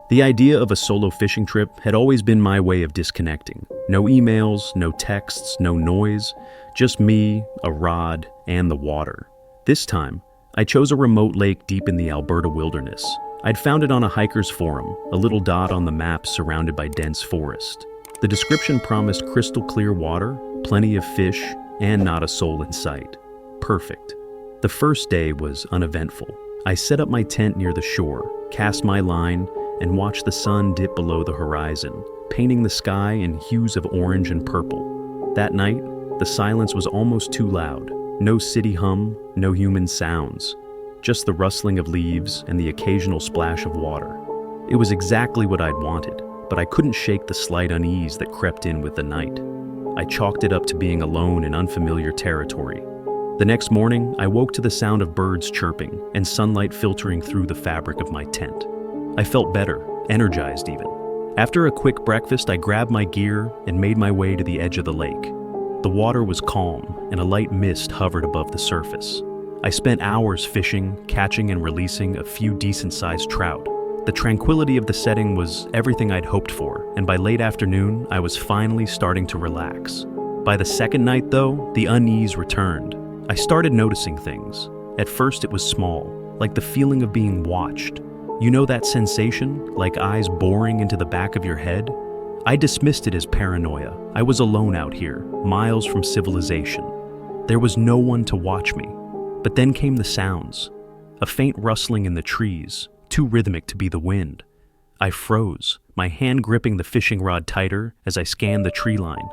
The idea of a solo fishing trip had always been my way of disconnecting. No emails, no texts, no noise, just me, a rod, and the water. This time, I chose a remote lake deep in the Alberta wilderness. I'd found it on a hiker's forum, a little dot on the map surrounded by dense forest. The description promised crystal clear water, plenty of fish, and not a soul in sight. Perfect. The first day was uneventful. I set up my tent near the shore, cast my line, and watched the sun dip below the horizon, painting the sky in hues of orange and purple. That night, the silence was almost too loud. No city hum, no human sounds, just the rustling of leaves and the occasional splash of water. It was exactly what I'd wanted, but I couldn't shake the slight unease that crept in with the night. I chalked it up to being alone in unfamiliar territory. The next morning, I woke to the sound of birds chirping and sunlight filtering through the fabric of my tent. I felt better, energized even. After a quick breakfast, I grabbed my gear and made my way to the edge of the lake. The water was calm, and a light mist hovered above the surface. I spent hours fishing, catching and releasing a few decent-sized trout. The tranquility of the setting was everything I'd hoped for, and by late afternoon, I was finally starting to relax. By the second night, though, the unease returned. I started noticing things. At first, it was small, like the feeling of being watched. You know that sensation, like eyes boring into the back of your head? I dismissed it as paranoia. I was alone out here, miles from civilization. There was no one to watch me. But then came the sounds. A faint rustling in the trees, too rhythmic to be the wind. I froze, my hand gripping the fishing rod tighter as I scanned the tree line.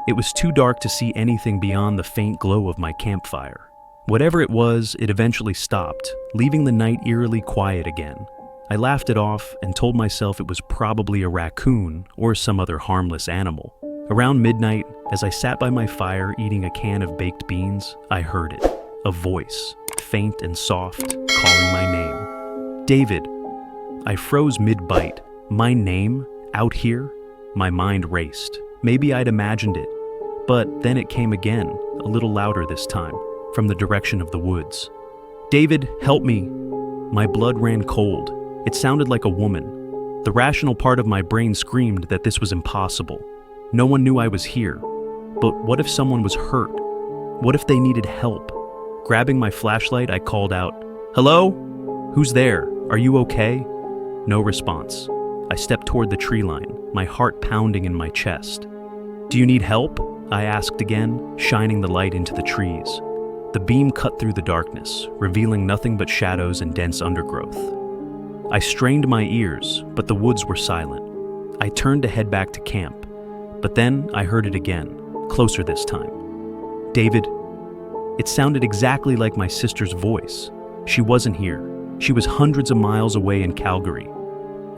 It was too dark to see anything beyond the faint glow of my campfire. Whatever it was, it eventually stopped, leaving the night eerily quiet again. I laughed it off and told myself it was probably a raccoon or some other harmless animal. Around midnight, as I sat by my fire eating a can of baked beans, I heard it. A voice, faint and soft, calling my name. David. I froze mid-bite. My name? Out here? My mind raced. Maybe I'd imagined it. But then it came again, a little louder this time, from the direction of the woods. David, help me. My blood ran cold. It sounded like a woman. The rational part of my brain screamed that this was impossible. No one knew I was here. But what if someone was hurt? What if they needed help? Grabbing my flashlight, I called out, "Hello? Who's there? Are you okay?" No response. I stepped toward the tree line, my heart pounding in my chest. "Do you need help?" I asked again, shining the light into the trees. The beam cut through the darkness, revealing nothing but shadows and dense undergrowth. I strained my ears, but the woods were silent. I turned to head back to camp, but then I heard it again, closer this time. "David." It sounded exactly like my sister's voice. She wasn't here. She was hundreds of miles away in Calgary.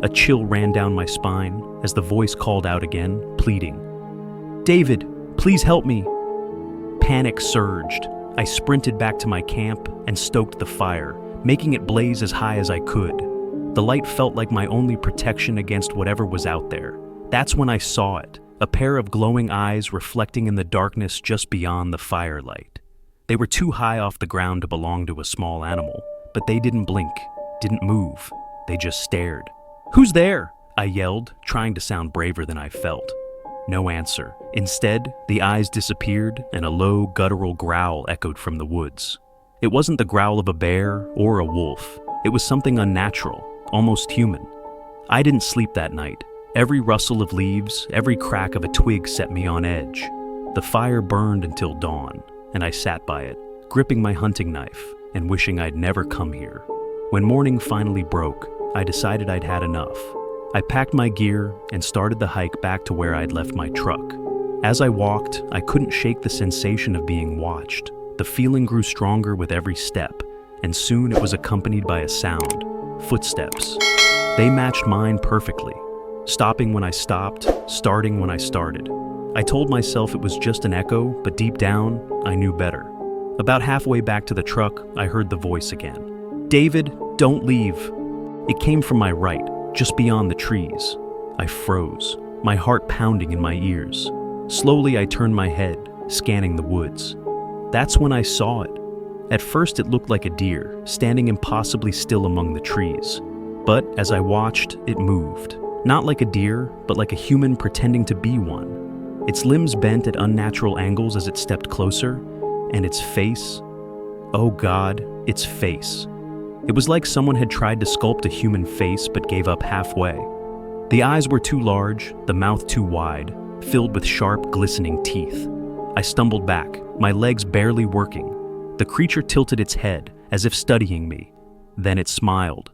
A chill ran down my spine as the voice called out again, pleading. "David, please help me." Panic surged. I sprinted back to my camp and stoked the fire, making it blaze as high as I could. The light felt like my only protection against whatever was out there. That's when I saw it, a pair of glowing eyes reflecting in the darkness just beyond the firelight. They were too high off the ground to belong to a small animal, but they didn't blink, didn't move. They just stared. "Who's there?" I yelled, trying to sound braver than I felt. No answer. Instead, the eyes disappeared and a low, guttural growl echoed from the woods. It wasn't the growl of a bear or a wolf. It was something unnatural, almost human. I didn't sleep that night. Every rustle of leaves, every crack of a twig set me on edge. The fire burned until dawn, and I sat by it, gripping my hunting knife and wishing I'd never come here. When morning finally broke, I decided I'd had enough. I packed my gear and started the hike back to where I'd left my truck. As I walked, I couldn't shake the sensation of being watched. The feeling grew stronger with every step, and soon it was accompanied by a sound. Footsteps. They matched mine perfectly, stopping when I stopped, starting when I started. I told myself it was just an echo, but deep down, I knew better. About halfway back to the truck, I heard the voice again. "David, don't leave." It came from my right, just beyond the trees. I froze, my heart pounding in my ears. Slowly, I turned my head, scanning the woods. That's when I saw it. At first, it looked like a deer, standing impossibly still among the trees. But as I watched, it moved. Not like a deer, but like a human pretending to be one. Its limbs bent at unnatural angles as it stepped closer, and its face, oh God, its face. It was like someone had tried to sculpt a human face but gave up halfway. The eyes were too large, the mouth too wide, filled with sharp, glistening teeth. I stumbled back, my legs barely working. The creature tilted its head, as if studying me. Then it smiled.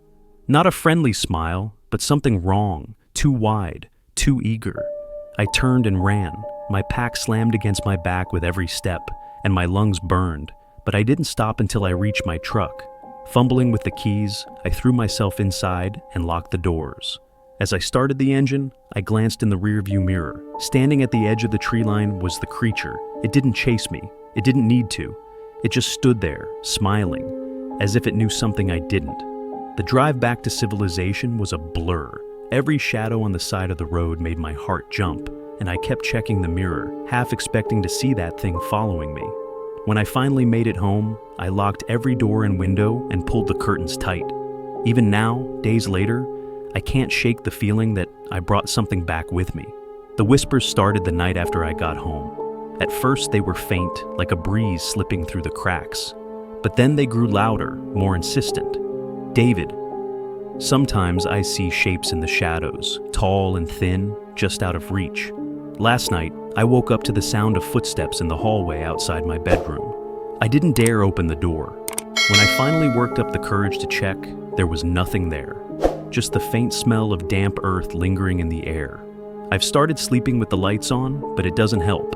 Not a friendly smile, but something wrong, too wide, too eager. I turned and ran. My pack slammed against my back with every step, and my lungs burned, but I didn't stop until I reached my truck. Fumbling with the keys, I threw myself inside and locked the doors. As I started the engine, I glanced in the rearview mirror. Standing at the edge of the tree line was the creature. It didn't chase me. It didn't need to. It just stood there, smiling, as if it knew something I didn't. The drive back to civilization was a blur. Every shadow on the side of the road made my heart jump, and I kept checking the mirror, half expecting to see that thing following me. When I finally made it home, I locked every door and window and pulled the curtains tight. Even now, days later, I can't shake the feeling that I brought something back with me. The whispers started the night after I got home. At first they were faint, like a breeze slipping through the cracks. But then they grew louder, more insistent. David. Sometimes I see shapes in the shadows, tall and thin, just out of reach. Last night, I woke up to the sound of footsteps in the hallway outside my bedroom. I didn't dare open the door. When I finally worked up the courage to check, there was nothing there. Just the faint smell of damp earth lingering in the air. I've started sleeping with the lights on, but it doesn't help.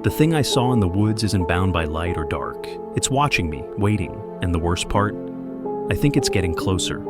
The thing I saw in the woods isn't bound by light or dark. It's watching me, waiting, and the worst part? I think it's getting closer.